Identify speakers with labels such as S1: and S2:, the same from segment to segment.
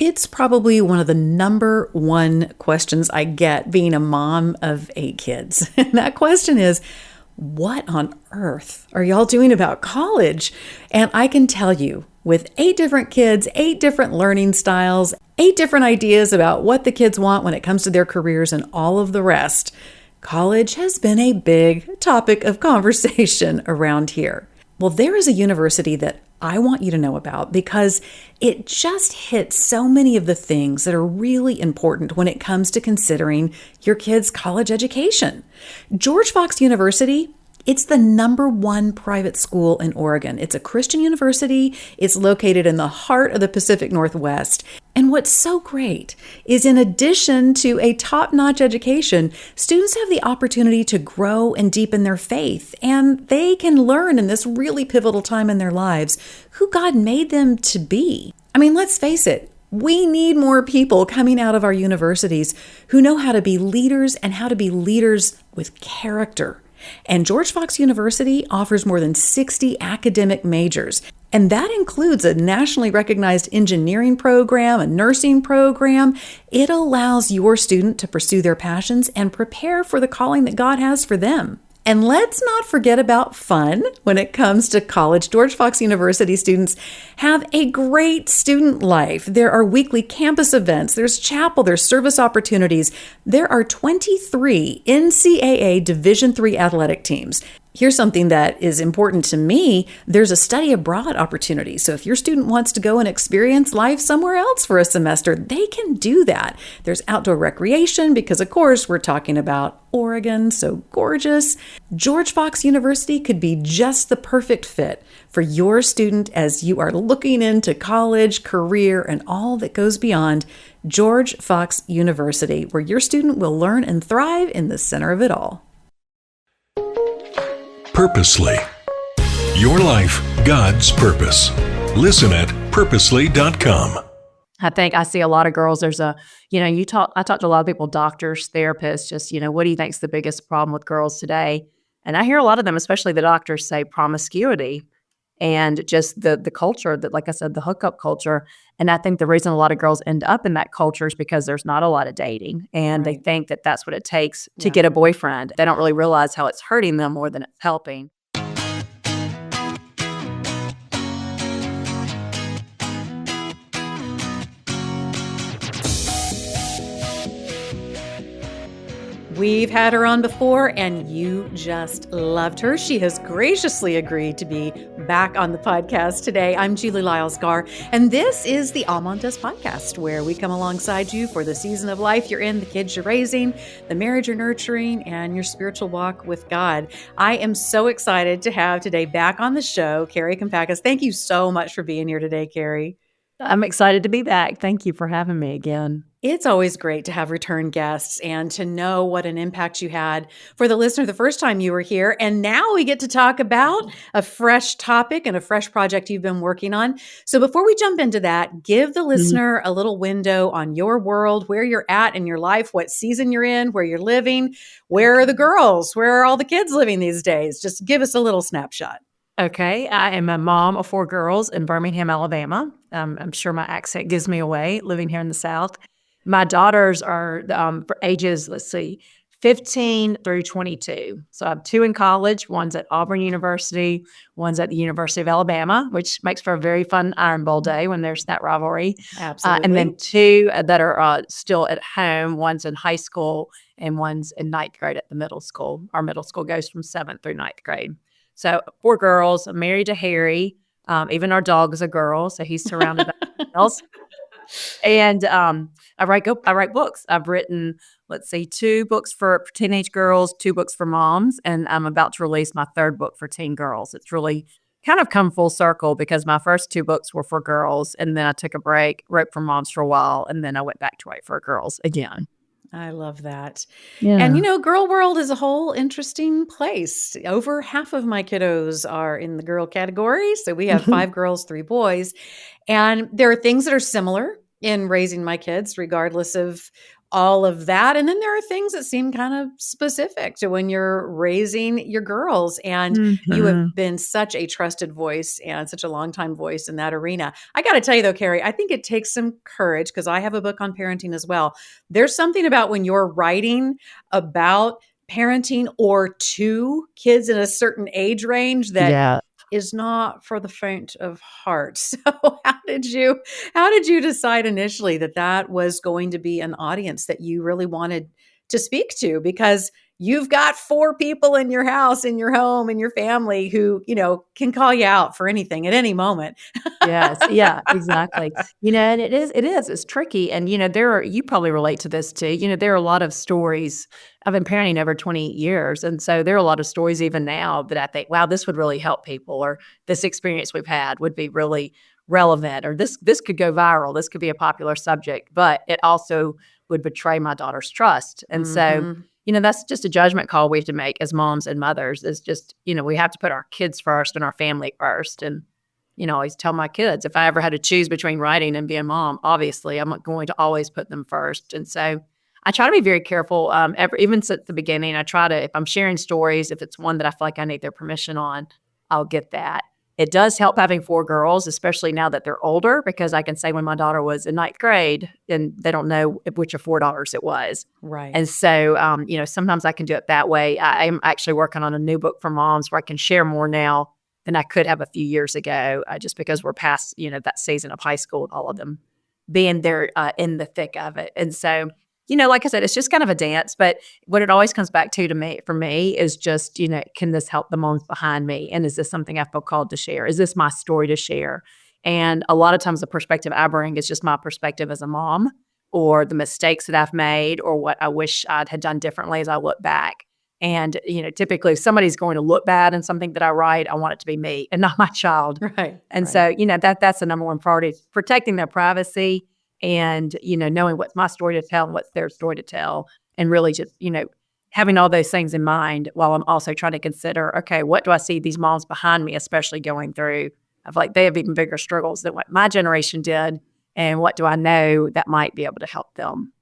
S1: It's probably one of the number one questions I get being a mom of 8 kids. And that question is, what on earth are y'all doing about college? And I can tell you, with 8 different kids, 8 different learning styles, 8 different ideas about what the kids want when it comes to their careers and all of the rest, college has been a big topic of conversation around here. Well, there is a university that I want you to know about because it just hits so many of the things that are really important when it comes to considering your kid's college education. George Fox University, it's the number 1 private school in Oregon. It's a Christian university. It's located in the heart of the Pacific Northwest. And what's so great is in addition to a top-notch education, students have the opportunity to grow and deepen their faith, and they can learn in this really pivotal time in their lives who God made them to be. I mean, let's face it, we need more people coming out of our universities who know how to be leaders and how to be leaders with character. And George Fox University offers more than 60 academic majors. And that includes a nationally recognized engineering program, a nursing program. It allows your student to pursue their passions and prepare for the calling that God has for them. And let's not forget about fun when it comes to college. George Fox University students have a great student life. There are weekly campus events, there's chapel, there's service opportunities. There are 23 NCAA Division III athletic teams. Here's something that is important to me. There's a study abroad opportunity. So if your student wants to go and experience life somewhere else for a semester, they can do that. There's outdoor recreation because, of course, we're talking about Oregon, so gorgeous. George Fox University could be just the perfect fit for your student as you are looking into college, career, and all that goes beyond. George Fox University, where your student will learn and thrive in the center of it all.
S2: Purposely. Your life, God's purpose. Listen at purposely.com.
S3: I think I see a lot of girls. I talk to a lot of people, doctors, therapists, just, what do you think is the biggest problem with girls today? And I hear a lot of them, especially the doctors, say promiscuity and just the culture that, like I said, the hookup culture. And I think the reason a lot of girls end up in that culture is because there's not a lot of dating, and They think that that's what it takes to get a boyfriend. They don't really realize how it's hurting them more than it's helping.
S1: We've had her on before, and you just loved her. She has graciously agreed to be back on the podcast today. I'm Julie Lyles Carr, and this is the AllMomDoes podcast, where we come alongside you for the season of life you're in, the kids you're raising, the marriage you're nurturing, and your spiritual walk with God. I am so excited to have today back on the show, Kari Kampakis. Thank you so much for being here today, Kari.
S3: I'm excited to be back. Thank you for having me again.
S1: It's always great to have return guests and to know what an impact you had for the listener the first time you were here. And now we get to talk about a fresh topic and a fresh project you've been working on. So before we jump into that, give the listener a little window on your world, where you're at in your life, what season you're in, where you're living, where are the girls, where are all the kids living these days? Just give us a little snapshot.
S3: Okay, I am a mom of 4 girls in Birmingham, Alabama. I'm sure my accent gives me away living here in the South. My daughters are for ages, 15 through 22. So I have 2 in college. One's at Auburn University. One's at the University of Alabama, which makes for a very fun Iron Bowl day when there's that rivalry.
S1: Absolutely.
S3: And then 2 that are still at home. One's in high school and one's in 9th grade at the middle school. Our middle school goes from 7th through 9th grade. So 4 girls. I'm married to Harry. Even our dog is a girl, so he's surrounded by girls. And I write books. I've written, 2 books for teenage girls, 2 books for moms, and I'm about to release my 3rd book for teen girls. It's really kind of come full circle because my first 2 books were for girls, and then I took a break, wrote for moms for a while, and then I went back to write for girls again.
S1: I love that.
S3: Yeah.
S1: And girl world is a whole interesting place. Over half of my kiddos are in the girl category. So we have 5 girls, 3 boys. And there are things that are similar in raising my kids, regardless of all of that. And then there are things that seem kind of specific to when you're raising your girls. And you have
S3: Mhm.
S1: been such a trusted voice and such a longtime voice in that arena. I got to tell you though, Kari, I think it takes some courage because I have a book on parenting as well. There's something about when you're writing about parenting or to kids in a certain age range that
S3: Yeah.
S1: is not for the faint of heart. So how did you decide initially that that was going to be an audience that you really wanted to speak to? Because you've got 4 people in your house, in your home, in your family who, can call you out for anything at any moment.
S3: Yes. Yeah, exactly. And it's tricky. And, you probably relate to this too. There are a lot of stories. I've been parenting over 20 years. And so there are a lot of stories even now that I think, wow, this would really help people, or this experience we've had would be really relevant, or this could go viral. This could be a popular subject, but it also would betray my daughter's trust. And so,
S1: Mhm.
S3: that's just a judgment call we have to make as moms and mothers, is just, we have to put our kids first and our family first. And I always tell my kids, if I ever had to choose between writing and being a mom, obviously I'm going to always put them first. And so I try to be very careful. Even since the beginning, I try to, if I'm sharing stories, if it's one that I feel like I need their permission on, I'll get that. It does help having 4 girls, especially now that they're older, because I can say when my daughter was in 9th grade and they don't know which of 4 daughters it was.
S1: Right.
S3: And so, sometimes I can do it that way. I'm actually working on a new book for moms where I can share more now than I could have a few years ago, just because we're past, that season of high school, all of them being there in the thick of it. And so, like I said, it's just kind of a dance. But what it always comes back to me, for me, is just, can this help the moms behind me? And is this something I feel called to share? Is this my story to share? And a lot of times the perspective I bring is just my perspective as a mom, or the mistakes that I've made, or what I wish I'd had done differently as I look back. And, typically if somebody's going to look bad in something that I write, I want it to be me and not my child.
S1: Right.
S3: And
S1: right.
S3: so, that's the number one priority, protecting their privacy and, knowing what's my story to tell and what's their story to tell. And really just, having all those things in mind while I'm also trying to consider, okay, what do I see these moms behind me, especially going through? I feel like they have even bigger struggles than what my generation did. And what do I know that might be able to help them?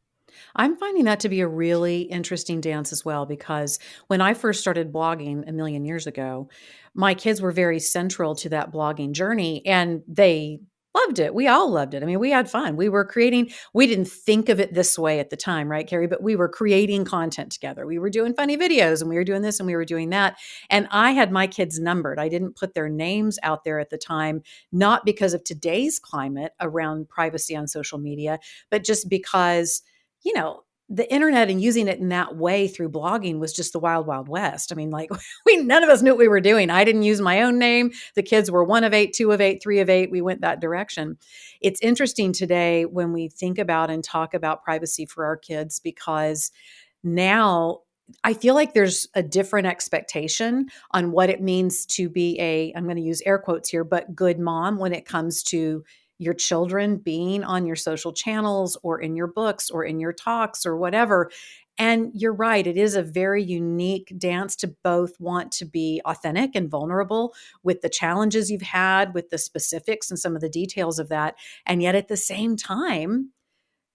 S1: I'm finding that to be a really interesting dance as well, because when I first started blogging a million years ago, my kids were very central to that blogging journey and they loved it. We all loved it. I mean, we had fun. We didn't think of it this way at the time, right, Kari? But we were creating content together. We were doing funny videos and we were doing this and we were doing that. And I had my kids numbered. I didn't put their names out there at the time, not because of today's climate around privacy on social media, but just because the internet and using it in that way through blogging was just the wild, wild west. I mean, like none of us knew what we were doing. I didn't use my own name. The kids were 1 of 8, 2 of 8, 3 of 8. We went that direction. It's interesting today when we think about and talk about privacy for our kids, because now I feel like there's a different expectation on what it means to be I'm going to use air quotes here, but good mom when it comes to your children being on your social channels or in your books or in your talks or whatever. And you're right, it is a very unique dance to both want to be authentic and vulnerable with the challenges you've had, with the specifics and some of the details of that. And yet at the same time,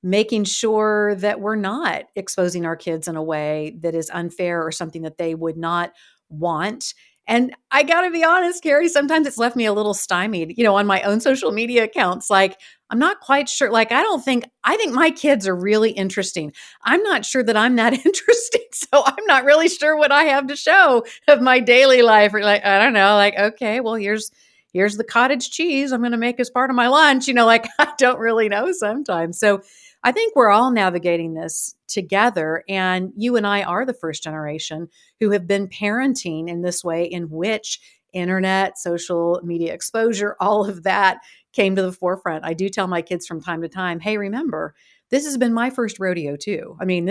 S1: making sure that we're not exposing our kids in a way that is unfair or something that they would not want. And I got to be honest, Kari, sometimes it's left me a little stymied, on my own social media accounts. Like, I'm not quite sure. Like, I think my kids are really interesting. I'm not sure that I'm that interesting. So I'm not really sure what I have to show of my daily life. Or like, I don't know, like, okay, well, here's the cottage cheese I'm going to make as part of my lunch. Like I don't really know sometimes. So I think we're all navigating this together. And you and I are the first generation who have been parenting in this way, in which internet, social media exposure, all of that came to the forefront. I do tell my kids from time to time, hey, remember, this has been my first rodeo too. I mean,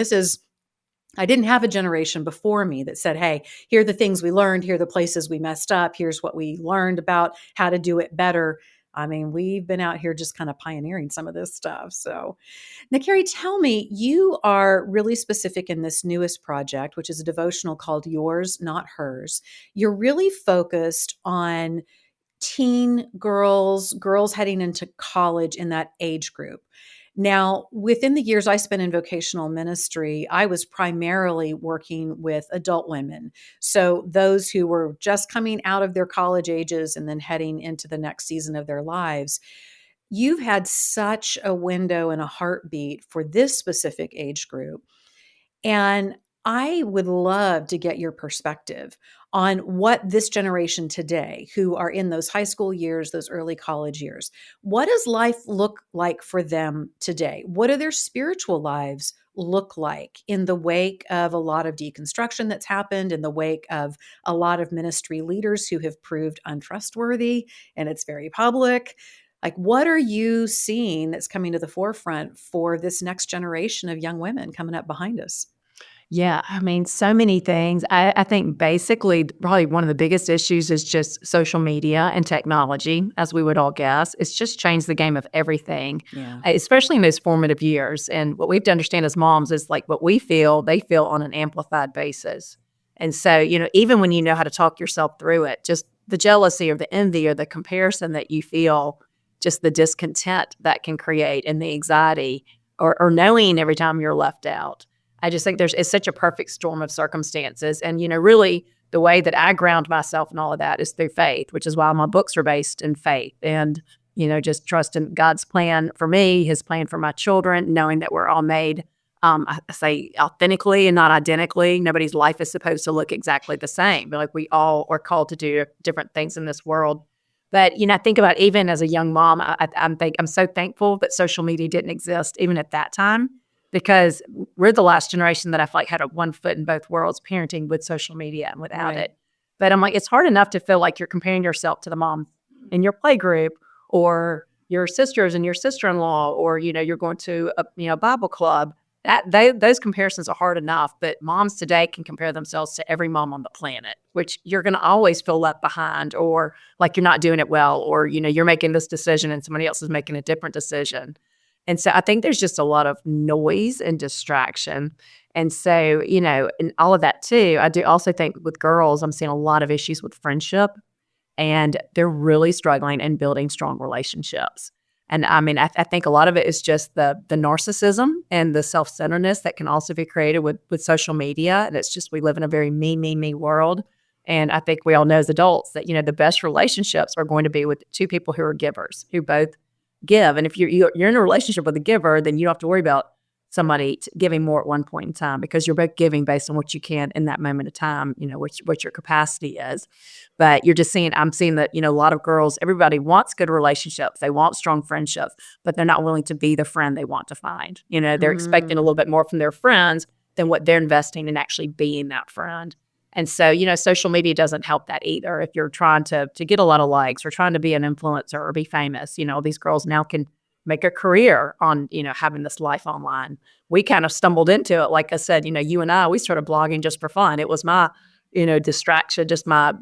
S1: I didn't have a generation before me that said, hey, here are the things we learned. Here are the places we messed up. Here's what we learned about how to do it better. I mean, we've been out here just kind of pioneering some of this stuff. So now, Kari, tell me, you are really specific in this newest project, which is a devotional called Yours, Not Hers. You're really focused on teen girls heading into college in that age group. Now, within the years I spent in vocational ministry, I was primarily working with adult women. So those who were just coming out of their college ages and then heading into the next season of their lives. You've had such a window and a heartbeat for this specific age group. And I would love to get your perspective on what this generation today, who are in those high school years, those early college years, what does life look like for them today? What do their spiritual lives look like in the wake of a lot of deconstruction that's happened, in the wake of a lot of ministry leaders who have proved untrustworthy, and it's very public? Like, what are you seeing that's coming to the forefront for this next generation of young women coming up behind us?
S3: Yeah, I mean, so many things. I think basically probably one of the biggest issues is just social media and technology, as we would all guess. It's just changed the game of everything, especially in those formative years. And what we have to understand as moms is like what we feel, they feel on an amplified basis. And so, even when you know how to talk yourself through it, just the jealousy or the envy or the comparison that you feel, just the discontent that can create and the anxiety or knowing every time you're left out. I just think it's such a perfect storm of circumstances. And, really the way that I ground myself and all of that is through faith, which is why my books are based in faith and, just trusting God's plan for me, his plan for my children, knowing that we're all made, I say authentically and not identically. Nobody's life is supposed to look exactly the same, but like we all are called to do different things in this world. But, I think about even as a young mom, I'm so thankful that social media didn't exist even at that time, because we're the last generation that I feel like had a one foot in both worlds, parenting with social media and without it. But I'm like, it's hard enough to feel like you're comparing yourself to the mom in your play group or your sisters and your sister-in-law, or, you're going to a Bible club. Those comparisons are hard enough, but moms today can compare themselves to every mom on the planet, which you're going to always feel left behind or like you're not doing it well, or, you're making this decision and somebody else is making a different decision. And so I think there's just a lot of noise and distraction. And so, and all of that too, I do also think with girls, I'm seeing a lot of issues with friendship, and they're really struggling in building strong relationships. And I mean, I think a lot of it is just the narcissism and the self-centeredness that can also be created with social media. And it's just, we live in a very me world. And I think we all know as adults that, the best relationships are going to be with two people who are givers, who both give. And if you're in a relationship with a giver, then you don't have to worry about somebody giving more at one point in time, because you're both giving based on what you can in that moment of time, what your capacity is. But I'm seeing that, a lot of girls, everybody wants good relationships. They want strong friendships, but they're not willing to be the friend they want to find. They're expecting a little bit more from their friends than what they're investing in actually being that friend. And so, social media doesn't help that either. If you're trying to get a lot of likes or trying to be an influencer or be famous, these girls now can make a career on, having this life online. We kind of stumbled into it. Like I said, you and I, we started blogging just for fun. It was my, distraction, just my,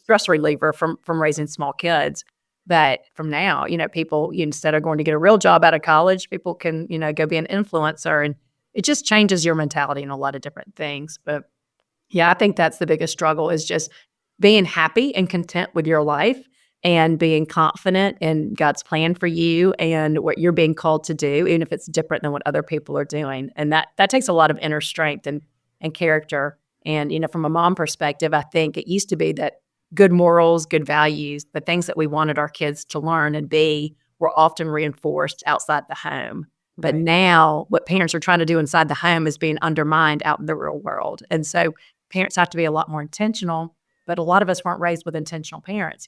S3: stress reliever from raising small kids. But from now, people, instead of going to get a real job out of college, people can, go be an influencer. And it just changes your mentality in a lot of different things. But yeah, I think that's the biggest struggle, is just being happy and content with your life and being confident in God's plan for you and what you're being called to do, even if it's different than what other people are doing. And that takes a lot of inner strength and character. And, from a mom perspective, I think it used to be that good morals, good values, the things that we wanted our kids to learn and be were often reinforced outside the home. But now what parents are trying to do inside the home is being undermined out in the real world. And so parents have to be a lot more intentional, but a lot of us weren't raised with intentional parents.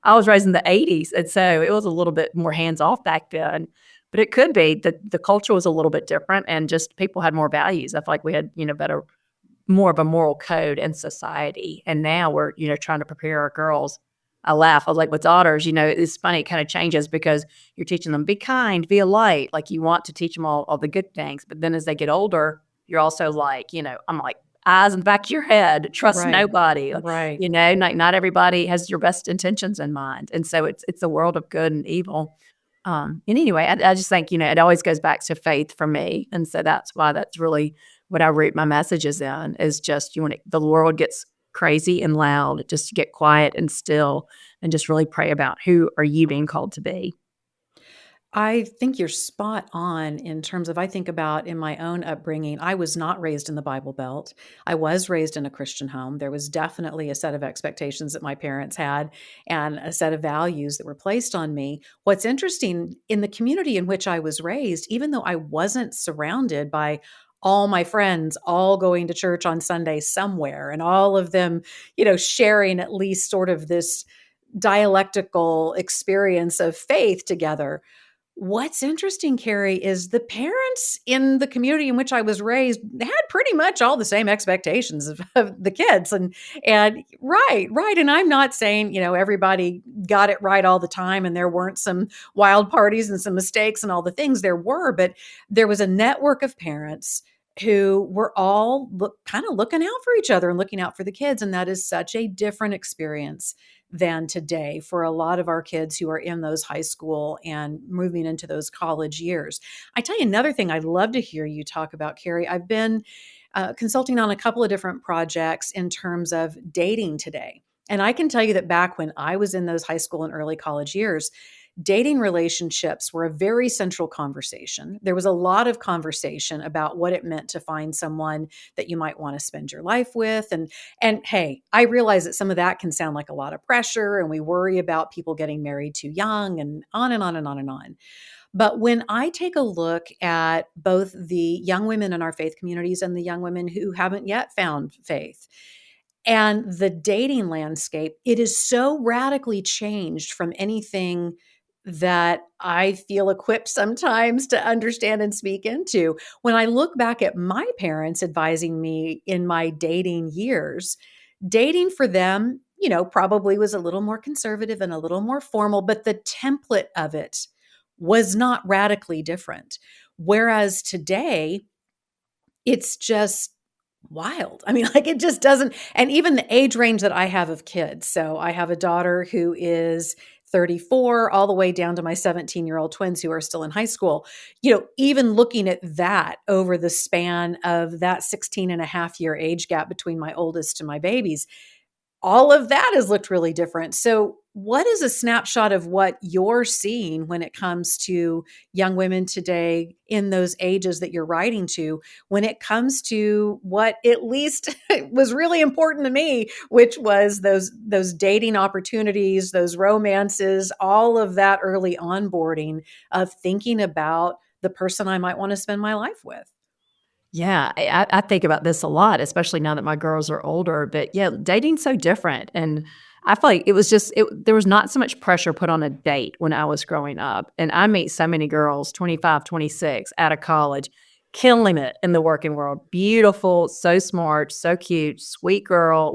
S3: I was raised in the 80s, and so it was a little bit more hands-off back then. But it could be that the culture was a little bit different, and just people had more values. I feel like we had, more of a moral code in society. And now we're, trying to prepare our girls. I laugh. I was like, with daughters, it's funny. It kind of changes because you're teaching them, be kind, be a light. Like, you want to teach them all the good things. But then as they get older, you're also like, I'm like, eyes in the back of your head, trust nobody.
S1: Right.
S3: Not everybody has your best intentions in mind. And so it's a world of good and evil. And anyway, I just think, it always goes back to faith for me. And so that's why that's really what I root my messages in, is just, the world gets crazy and loud, just to get quiet and still and just really pray about who are you being called to be.
S1: I think you're spot on in terms of, I think about in my own upbringing, I was not raised in the Bible Belt. I was raised in a Christian home. There was definitely a set of expectations that my parents had and a set of values that were placed on me. What's interesting in the community in which I was raised, even though I wasn't surrounded by all my friends all going to church on Sunday somewhere and all of them, sharing at least sort of this dialectical experience of faith together. What's interesting, Kari, is the parents in the community in which I was raised had pretty much all the same expectations of the kids. And right. And I'm not saying, everybody got it right all the time and there weren't some wild parties and some mistakes and all the things there were, but there was a network of parents who were all kind of looking out for each other and looking out for the kids. And that is such a different experience than today for a lot of our kids who are in those high school and moving into those college years. I tell you another thing I'd love to hear you talk about, Kari. I've been consulting on a couple of different projects in terms of dating today. And I can tell you that back when I was in those high school and early college years, dating relationships were a very central conversation. There was a lot of conversation about what it meant to find someone that you might want to spend your life with. And hey, I realize that some of that can sound like a lot of pressure, and we worry about people getting married too young and on and on and on and on. But when I take a look at both the young women in our faith communities and the young women who haven't yet found faith, and the dating landscape, it is so radically changed from anything that I feel equipped sometimes to understand and speak into. When I look back at my parents advising me in my dating years, dating for them, probably was a little more conservative and a little more formal, but the template of it was not radically different. Whereas today, it's just wild. I mean, it just doesn't. And even the age range that I have of kids. So I have a daughter who is 34 all the way down to my 17-year-old twins who are still in high school. Even looking at that over the span of that 16 and a half year age gap between my oldest and my babies, all of that has looked really different. So what is a snapshot of what you're seeing when it comes to young women today in those ages that you're writing to, when it comes to what at least was really important to me, which was those dating opportunities, those romances, all of that early onboarding of thinking about the person I might want to spend my life with?
S3: Yeah, I think about this a lot, especially now that my girls are older. But yeah, dating's so different. And I feel like there was not so much pressure put on a date when I was growing up. And I meet so many girls, 25, 26, out of college, killing it in the working world. Beautiful, so smart, so cute, sweet girl.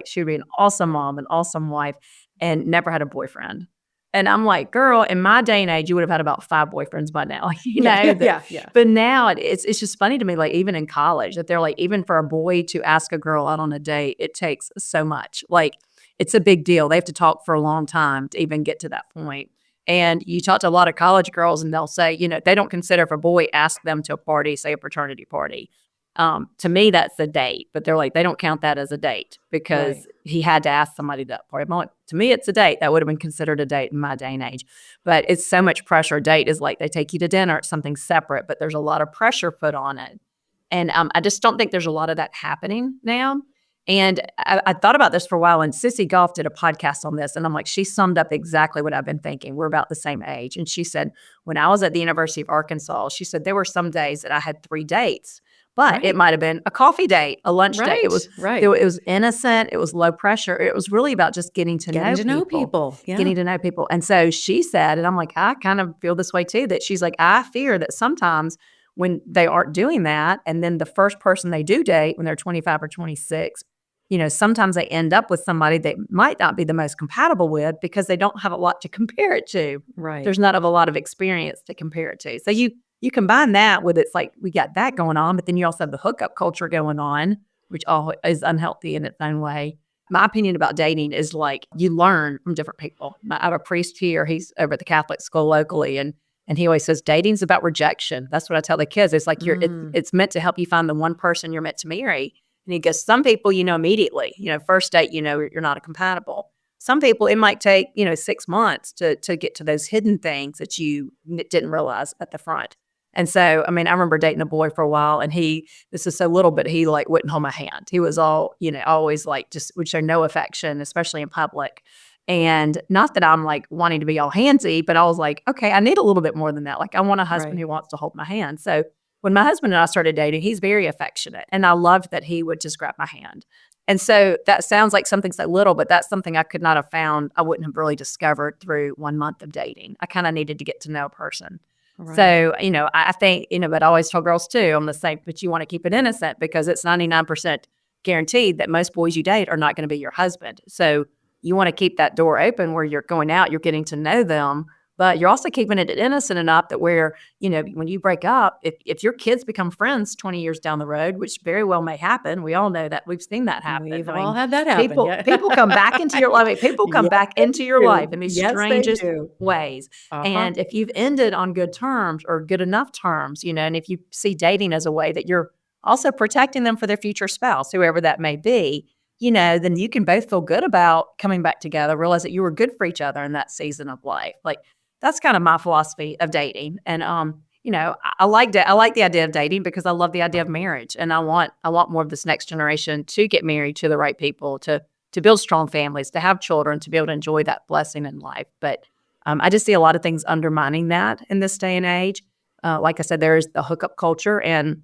S3: She would be an awesome mom, an awesome wife, and never had a boyfriend. And I'm like, girl, in my day and age, you would have had about 5 boyfriends by now.
S1: Yeah.
S3: But now it's just funny to me, even in college, that they're even for a boy to ask a girl out on a date, it takes so much. It's a big deal. They have to talk for a long time to even get to that point. And you talk to a lot of college girls and they'll say, they don't consider if a boy asks them to a party, say a fraternity party. To me, that's a date, but they're they don't count that as a date because he had to ask somebody that party. To me, it's a date. That would have been considered a date in my day and age, but it's so much pressure. A date is they take you to dinner. It's something separate, but there's a lot of pressure put on it. And I just don't think there's a lot of that happening now. And I thought about this for a while, and Sissy Goff did a podcast on this, and I'm she summed up exactly what I've been thinking. We're about the same age. And she said, when I was at the University of Arkansas, she said, there were some days that I had 3 dates. But it might have been a coffee date, a lunch date. It was It was innocent. It was low pressure. It was really about just getting to know people.
S1: Yeah.
S3: Getting to know people. And so she said, and I'm I kind of feel this way too, that she's I fear that sometimes when they aren't doing that, and then the first person they do date when they're 25 or 26, sometimes they end up with somebody they might not be the most compatible with because they don't have a lot to compare it to.
S1: Right.
S3: There's not a lot of experience to compare it to. So you combine that with we got that going on, but then you also have the hookup culture going on, which all is unhealthy in its own way. My opinion about dating is you learn from different people. I have a priest here. He's over at the Catholic school locally, and he always says dating's about rejection. That's what I tell the kids. It's it's meant to help you find the one person you're meant to marry. And he goes, some people, immediately, first date, you're not compatible. Some people, it might take, 6 months to get to those hidden things that you didn't realize at the front. And so, I remember dating a boy for a while, and this is so little, but he like wouldn't hold my hand. He was always like, just would show no affection, especially in public. And not that I'm like wanting to be all handsy, but I was like, okay, I need a little bit more than that. Like, I want a husband who wants to hold my hand. So when my husband and I started dating, he's very affectionate. And I loved that he would just grab my hand. And so that sounds like something so little, but that's something I could not have found. I wouldn't have really discovered through 1 month of dating. I kind of needed to get to know a person. Right. So, I think, but I always tell girls too, I'm the same, but you want to keep it innocent because it's 99% guaranteed that most boys you date are not going to be your husband. So you want to keep that door open where you're going out, you're getting to know them, but you're also keeping it innocent enough that where, when you break up, if your kids become friends 20 years down the road, which very well may happen, we all know that we've seen that happen.
S1: We've all had that happen.
S3: People come back into your life. People come back into your life in these strangest ways. And if you've ended on good terms or good enough terms, and if you see dating as a way that you're also protecting them for their future spouse, whoever that may be, then you can both feel good about coming back together, realize that you were good for each other in that season of life. Like, that's kind of my philosophy of dating. And, I like the idea of dating because I love the idea of marriage. And I want more of this next generation to get married to the right people, to build strong families, to have children, to be able to enjoy that blessing in life. But I just see a lot of things undermining that in this day and age. Like I said, there's the hookup culture. And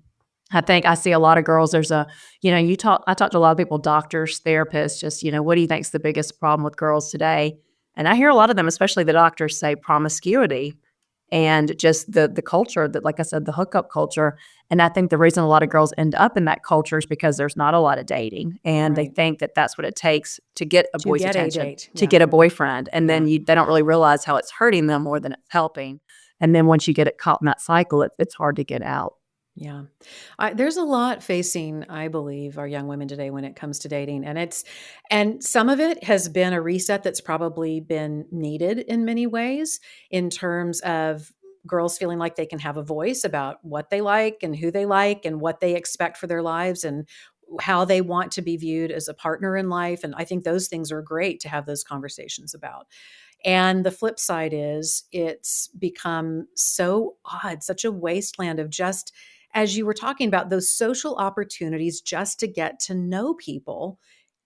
S3: I think I see a lot of girls, I talk to a lot of people, doctors, therapists, just, what do you think is the biggest problem with girls today? And I hear a lot of them, especially the doctors, say promiscuity and just the culture that, like I said, the hookup culture. And I think the reason a lot of girls end up in that culture is because there's not a lot of dating. And they think that that's what it takes to get a boy's attention, to get a boyfriend. And then they don't really realize how it's hurting them more than it's helping. And then once you get it caught in that cycle, it's hard to get out.
S1: Yeah. There's a lot facing, I believe, our young women today when it comes to dating. And some of it has been a reset that's probably been needed in many ways in terms of girls feeling like they can have a voice about what they like and who they like and what they expect for their lives and how they want to be viewed as a partner in life. And I think those things are great to have those conversations about. And the flip side is it's become so odd, such a wasteland of just, as you were talking about, those social opportunities just to get to know people,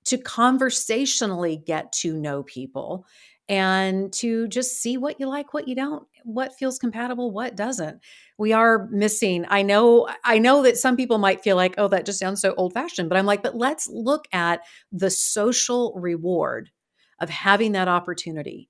S1: to conversationally get to know people, and to just see what you like, what you don't, what feels compatible, what doesn't. We are missing. I know that some people might feel like, oh, that just sounds so old-fashioned, but I'm like, but let's look at the social reward of having that opportunity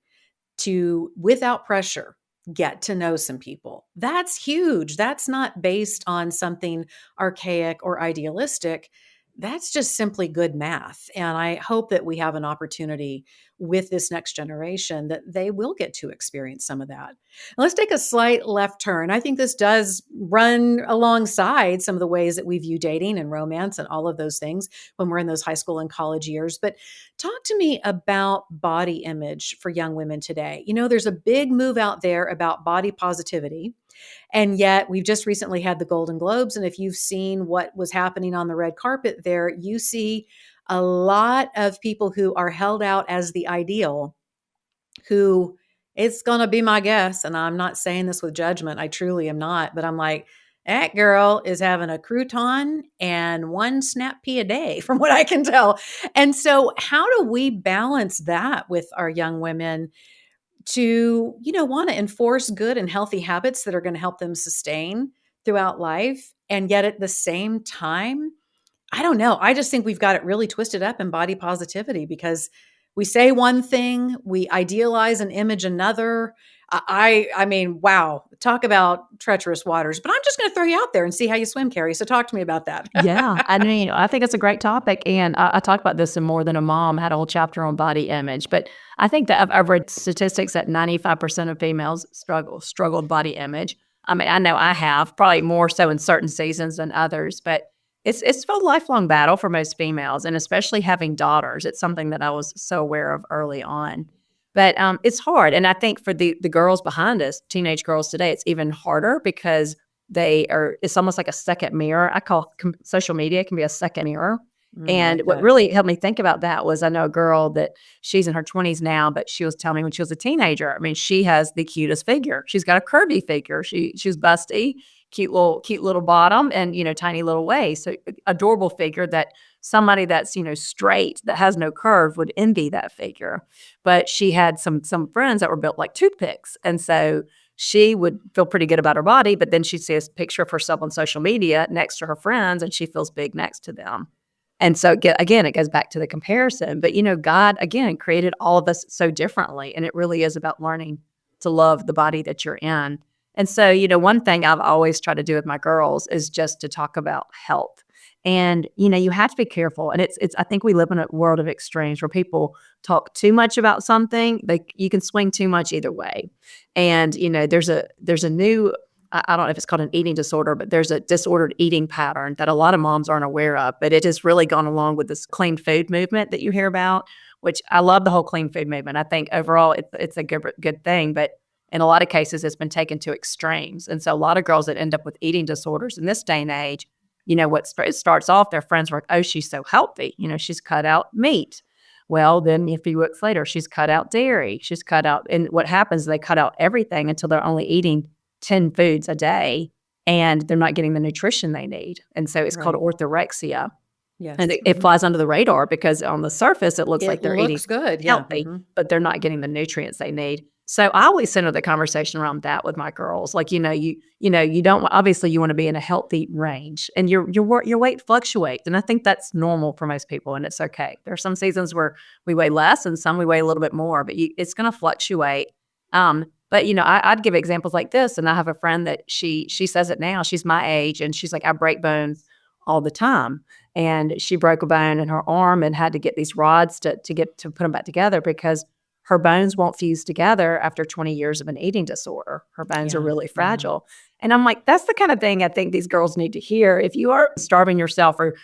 S1: to, without pressure, get to know some people. That's huge. That's not based on something archaic or idealistic. That's just simply good math. And I hope that we have an opportunity with this next generation that they will get to experience some of that. Now, let's take a slight left turn. I think this does run alongside some of the ways that we view dating and romance and all of those things when we're in those high school and college years. But talk to me about body image for young women today. There's a big move out there about body positivity. And yet we've just recently had the Golden Globes. And if you've seen what was happening on the red carpet there, you see a lot of people who are held out as the ideal, who, it's going to be my guess, and I'm not saying this with judgment, I truly am not, but I'm like, that girl is having a crouton and one snap pea a day from what I can tell. And so how do we balance that with our young women to, want to enforce good and healthy habits that are going to help them sustain throughout life? And yet at the same time, I don't know. I just think we've got it really twisted up in body positivity because we say one thing, we idealize an image another. I mean, wow, talk about treacherous waters. But I'm just going to throw you out there and see how you swim, Kari. So talk to me about that.
S3: Yeah. I think it's a great topic. And I talk about this in More Than a Mom, had a whole chapter on body image. But I think that I've read statistics that 95% of females struggle with body image. I mean, I know I have, probably more so in certain seasons than others, but it's a lifelong battle for most females, and especially having daughters. It's something that I was so aware of early on. But it's hard. And I think for the girls behind us, teenage girls today, it's even harder because it's almost like a second mirror. I call social media can be a second mirror.
S1: I
S3: And
S1: like
S3: what
S1: that.
S3: really helped me think about that was I know a girl that she's in her 20s now, but she was telling me when she was a teenager, I mean, she has the cutest figure. She's got a curvy figure. She's busty, cute little bottom and, tiny little waist. So adorable figure that somebody that's, straight, that has no curve would envy that figure. But she had some friends that were built like toothpicks. And so she would feel pretty good about her body, but then she'd see a picture of herself on social media next to her friends and she feels big next to them. And so again, it goes back to the comparison. But, God, again, created all of us so differently. And it really is about learning to love the body that you're in. And so, one thing I've always tried to do with my girls is just to talk about health. And, you have to be careful. And I think we live in a world of extremes where people talk too much about something. You can swing too much either way. And, there's a new, I don't know if it's called an eating disorder, but there's a disordered eating pattern that a lot of moms aren't aware of. But it has really gone along with this clean food movement that you hear about, which I love the whole clean food movement. I think overall it's a good thing, but in a lot of cases it's been taken to extremes. And so a lot of girls that end up with eating disorders in this day and age, it starts off, their friends were like, oh, she's so healthy. She's cut out meat. Well, then a few weeks later, she's cut out dairy. She's cut out, and what happens is they cut out everything until they're only eating 10 foods a day and they're not getting the nutrition they need. And so it's called orthorexia.
S1: Yes.
S3: And it flies under the radar because on the surface, it looks like they're eating
S1: good.
S3: healthy, but they're not getting the nutrients they need. So I always center the conversation around that with my girls. Like, you don't, obviously you want to be in a healthy range and your weight fluctuates. And I think that's normal for most people and it's okay. There are some seasons where we weigh less and some we weigh a little bit more, but it's going to fluctuate. But, I'd give examples like this. And I have a friend that she says it now, she's my age and she's like, I break bones all the time. And she broke a bone in her arm and had to get these rods to put them back together because her bones won't fuse together after 20 years of an eating disorder. Her bones are really fragile. And I'm like, that's the kind of thing I think these girls need to hear. If you are starving yourself or,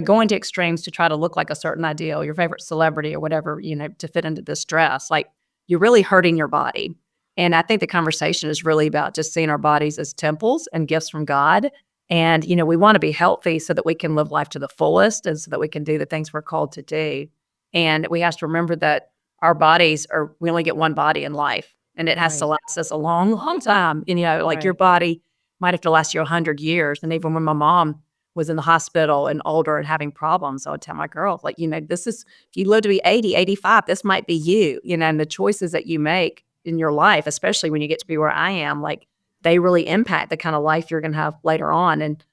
S3: going to extremes to try to look like a certain ideal, your favorite celebrity or whatever, to fit into this dress, like you're really hurting your body. And I think the conversation is really about just seeing our bodies as temples and gifts from God. And, we want to be healthy so that we can live life to the fullest and so that we can do the things we're called to do. And we have to remember that our bodies we only get one body in life and it has to last us a long, long time. And, your body might have to last you 100 years. And even when my mom was in the hospital and older and having problems, I would tell my girls, like, this is, if you live to be 80, 85, this might be you, and the choices that you make in your life, especially when you get to be where I am, like they really impact the kind of life you're going to have later on. And,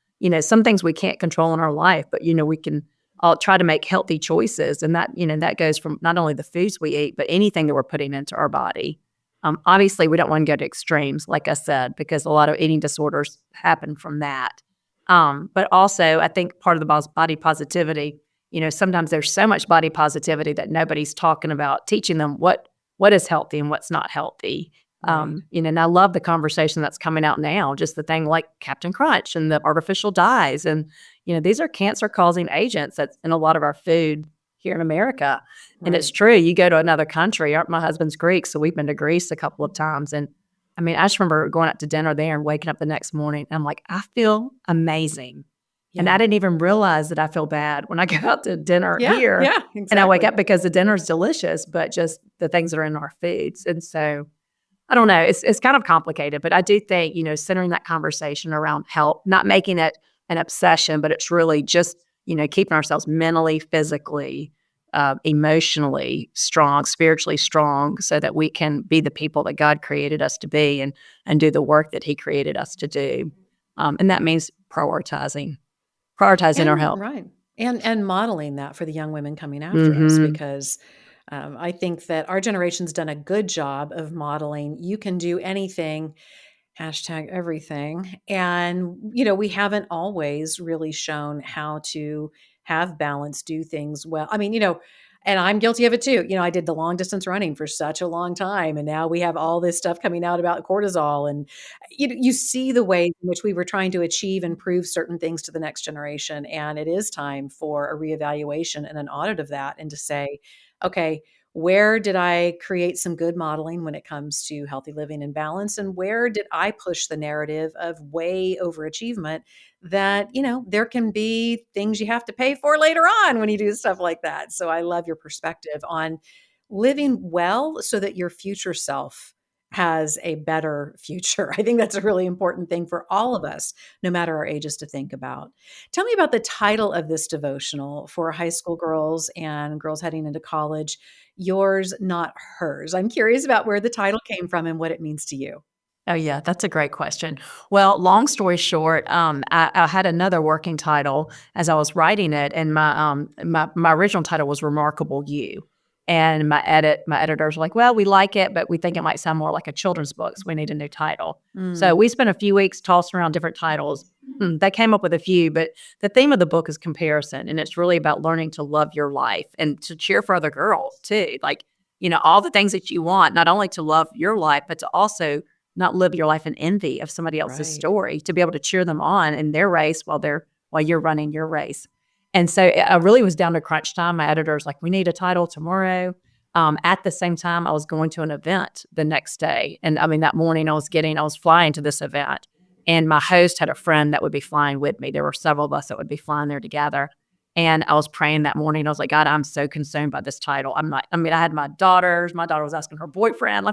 S3: some things we can't control in our life, but, we can all try to make healthy choices. And that, that goes from not only the foods we eat, but anything that we're putting into our body. Obviously, we don't want to go to extremes, like I said, because a lot of eating disorders happen from that. But also, I think part of the body positivity, sometimes there's so much body positivity that nobody's talking about teaching them what is healthy and what's not healthy. And I love the conversation that's coming out now, just the thing like Captain Crunch and the artificial dyes. And, these are cancer-causing agents that's in a lot of our food here in America. And it's true. You go to another country. My husband's Greek, so we've been to Greece a couple of times. And, I mean, I just remember going out to dinner there and waking up the next morning. And I'm like, I feel amazing. Yeah. And I didn't even realize that I feel bad when I go out to dinner here.
S1: Yeah, exactly.
S3: And I wake up because the dinner's delicious, but just the things that are in our foods. And so I don't know. It's kind of complicated, but I do think, centering that conversation around health, not making it an obsession, but it's really just, keeping ourselves mentally, physically, emotionally strong, spiritually strong, so that we can be the people that God created us to be and do the work that He created us to do. And that means prioritizing our health.
S1: Right. And modeling that for the young women coming after us, because I think that our generation's done a good job of modeling. You can do anything, #everything. And, we haven't always really shown how to have balance, do things well. I mean, and I'm guilty of it too. I did the long distance running for such a long time. And now we have all this stuff coming out about cortisol. And you see the ways in which we were trying to achieve and prove certain things to the next generation. And it is time for a reevaluation and an audit of that and to say, okay, Where did I create some good modeling when it comes to healthy living and balance? And where did I push the narrative of way overachievement that, there can be things you have to pay for later on when you do stuff like that. So I love your perspective on living well so that your future self has a better future. I think that's a really important thing for all of us, no matter our ages, to think about. Tell me about the title of this devotional for high school girls and girls heading into college. Yours, not hers. I'm curious about where the title came from and what it means to you.
S3: Oh, yeah, that's a great question. Well, long story short, I had another working title as I was writing it, and my original title was "Remarkable You." And my editors were like, "Well, we like it, but we think it might sound more like a children's book, so we need a new title." So we spent a few weeks tossing around different titles. They came up with a few, but the theme of the book is comparison, and it's really about learning to love your life and to cheer for other girls too. Like, all the things that you want, not only to love your life, but to also not live your life in envy of somebody else's
S1: Right.
S3: story, to be able to cheer them on in their race while you're running your race. And so I really was down to crunch time. My editor's like, "We need a title tomorrow." At the same time, I was going to an event the next day. And that morning I was flying to this event, and my host had a friend that would be flying with me. There were several of us that would be flying there together. And I was praying that morning. I was like, "God, I'm so consumed by this title." I had my daughters. My daughter was asking her boyfriend. We're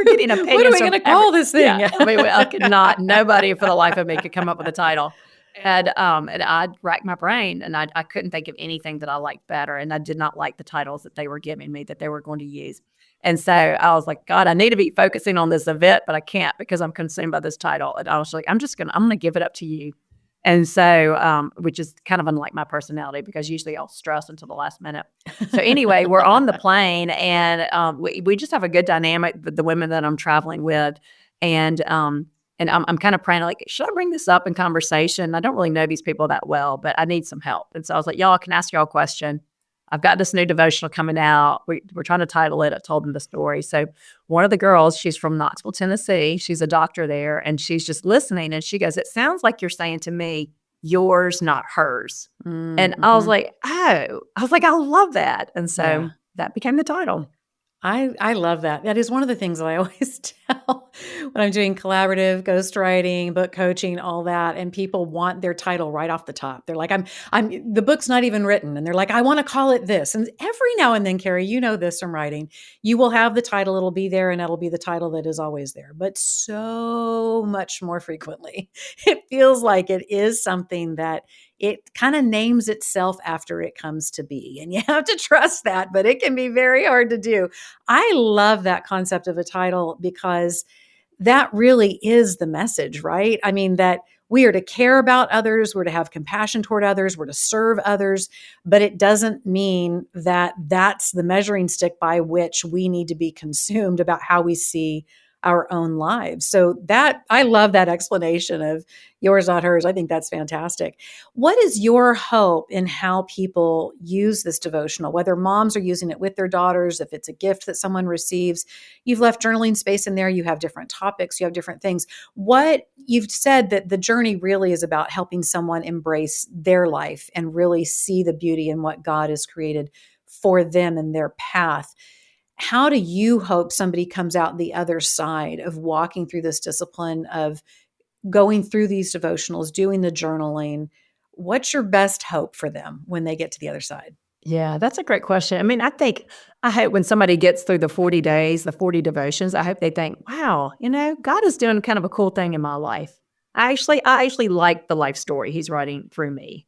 S3: getting opinions.
S1: What are we going to call this thing?
S3: Yeah. I could not. Nobody for the life of me could come up with a title. And I racked my brain, and I couldn't think of anything that I liked better. And I did not like the titles that they were giving me that they were going to use. And so I was like, "God, I need to be focusing on this event, but I can't because I'm consumed by this title." And I was like, I'm going to give it up to you. And so, which is kind of unlike my personality, because usually I'll stress until the last minute. So anyway, we're on the plane, and we just have a good dynamic, the women that I'm traveling with. And I'm kind of praying, like, should I bring this up in conversation? I don't really know these people that well, but I need some help. And so I was like, "Y'all, can I ask y'all a question? I've got this new devotional coming out. We're trying to title it." I told them the story. So one of the girls, she's from Knoxville, Tennessee. She's a doctor there, and she's just listening. And she goes, "It sounds like you're saying to me, yours, not hers."
S1: Mm-hmm.
S3: And I was like, "Oh," I love that. And so that became the title.
S1: I love that. That is one of the things that I always tell when I'm doing collaborative ghostwriting, book coaching, all that, and people want their title right off the top. They're like, the book's not even written, and they're like, "I want to call it this." And every now and then, Kari, you know this from writing, you will have the title, it'll be there, and it'll be the title that is always there. But so much more frequently, it feels like it is something that it kind of names itself after it comes to be. And you have to trust that, but it can be very hard to do. I love that concept of a title because that really is the message, right? That we are to care about others, we're to have compassion toward others, we're to serve others, but it doesn't mean that that's the measuring stick by which we need to be consumed about how we see our own lives. So that, I love that explanation of yours, not hers. I think that's fantastic. What is your hope in how people use this devotional, whether moms are using it with their daughters, if it's a gift that someone receives? You've left journaling space in there. You have different topics. You have different things. What you've said that the journey really is about helping someone embrace their life and really see the beauty in what God has created for them and their path. How do you hope somebody comes out the other side of walking through this discipline of going through these devotionals, doing the journaling? What's your best hope for them when they get to the other side?
S3: Yeah, that's a great question. I hope when somebody gets through the 40 days, the 40 devotions, I hope they think, wow, God is doing kind of a cool thing in my life. I actually like the life story he's writing through me.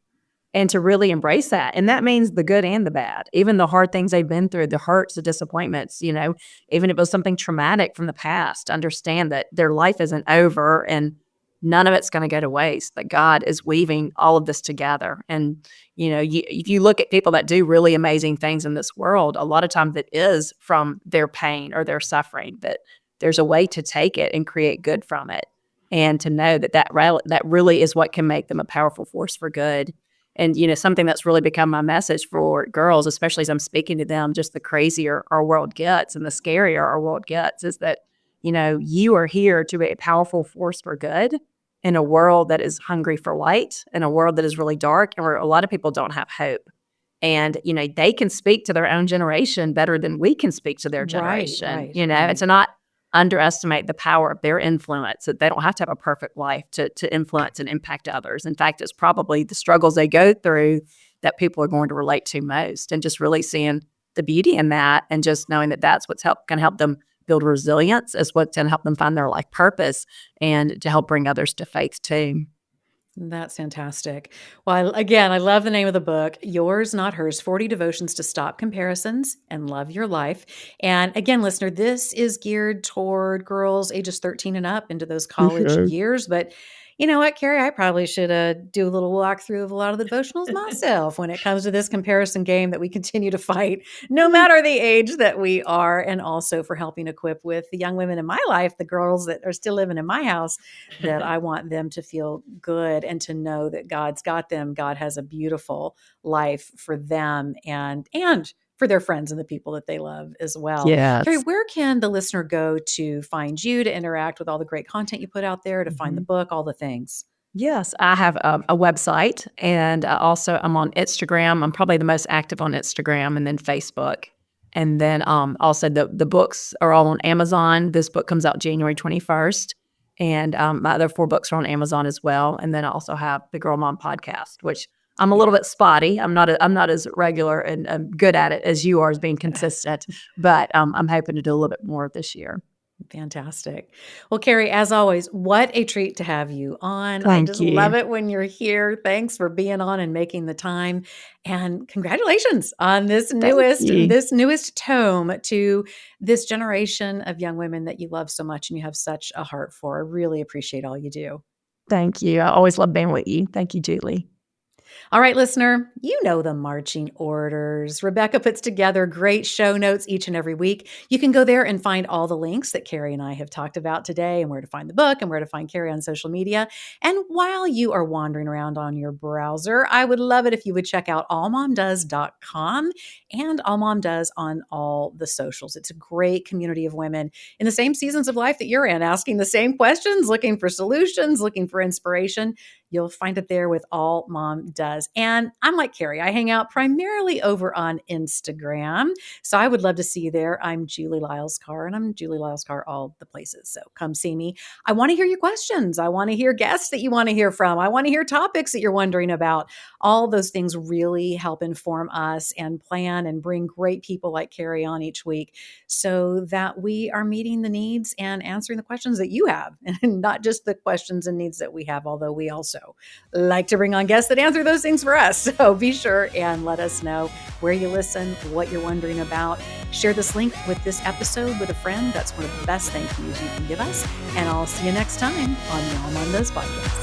S3: And to really embrace that. And that means the good and the bad, even the hard things they've been through, the hurts, the disappointments, even if it was something traumatic from the past, understand that their life isn't over and none of it's going to go to waste, that God is weaving all of this together. And, if you look at people that do really amazing things in this world, a lot of times it is from their pain or their suffering, that there's a way to take it and create good from it. And to know that really is what can make them a powerful force for good. And, something that's really become my message for girls, especially as I'm speaking to them, just the crazier our world gets and the scarier our world gets, is that, you are here to be a powerful force for good in a world that is hungry for light, in a world that is really dark, and where a lot of people don't have hope. And, they can speak to their own generation better than we can speak to their generation,
S1: right.
S3: and to not underestimate the power of their influence, that they don't have to have a perfect life to influence and impact others. In fact, it's probably the struggles they go through that people are going to relate to most, and just really seeing the beauty in that, and just knowing that that's what's going to help them build resilience, is what's going to help them find their life purpose, and to help bring others to faith too.
S1: That's fantastic. Well, again, I love the name of the book, Yours Not Hers, 40 Devotions to Stop Comparisons and Love Your Life. And again, listener, this is geared toward girls ages 13 and up into those college years. But you know what, Kari, I probably should do a little walkthrough of a lot of the devotionals myself when it comes to this comparison game that we continue to fight, no matter the age that we are, and also for helping equip with the young women in my life, the girls that are still living in my house, that I want them to feel good and to know that God's got them. God has a beautiful life for them and for their friends and the people that they love as well.
S3: Yes.
S1: Kari, where can the listener go to find you, to interact with all the great content you put out there, to find the book, all the things?
S3: Yes, I have a website, and also I'm on Instagram. I'm probably the most active on Instagram, and then Facebook. And then also the books are all on Amazon. This book comes out January 21st. And my other 4 books are on Amazon as well. And then I also have the Girl Mom podcast, which I'm a little bit spotty. I'm not as regular and good at it as you are, as being consistent. But I'm hoping to do a little bit more this year.
S1: Fantastic. Well, Kari, as always, what a treat to have you on.
S3: Thank
S1: I just
S3: you.
S1: love it when you're here. Thanks for being on and making the time. And congratulations on this newest tome to this generation of young women that you love so much and you have such a heart for. I really appreciate all you do.
S3: Thank you. I always love being with you. Thank you, Julie.
S1: All right, listener, you know the marching orders. Rebecca puts together great show notes each and every week. You can go there and find all the links that Kari and I have talked about today, and where to find the book and where to find Kari on social media. And while you are wandering around on your browser, I would love it if you would check out AllMomDoes.com and AllMomDoes on all the socials. It's a great community of women in the same seasons of life that you're in, asking the same questions, looking for solutions, looking for inspiration. You'll find it there with All Mom Does. And I'm like Kari, I hang out primarily over on Instagram. So I would love to see you there. I'm Julie Lyles Carr, and I'm Julie Lyles Carr all the places. So come see me. I want to hear your questions. I want to hear guests that you want to hear from. I want to hear topics that you're wondering about. All those things really help inform us and plan and bring great people like Kari on each week so that we are meeting the needs and answering the questions that you have, and not just the questions and needs that we have, although we also like to bring on guests that answer those things for us. So be sure and let us know where you listen, what you're wondering about. Share this link with this episode with a friend. That's one of the best thank yous you can give us. And I'll see you next time on the AllMomDoes podcast.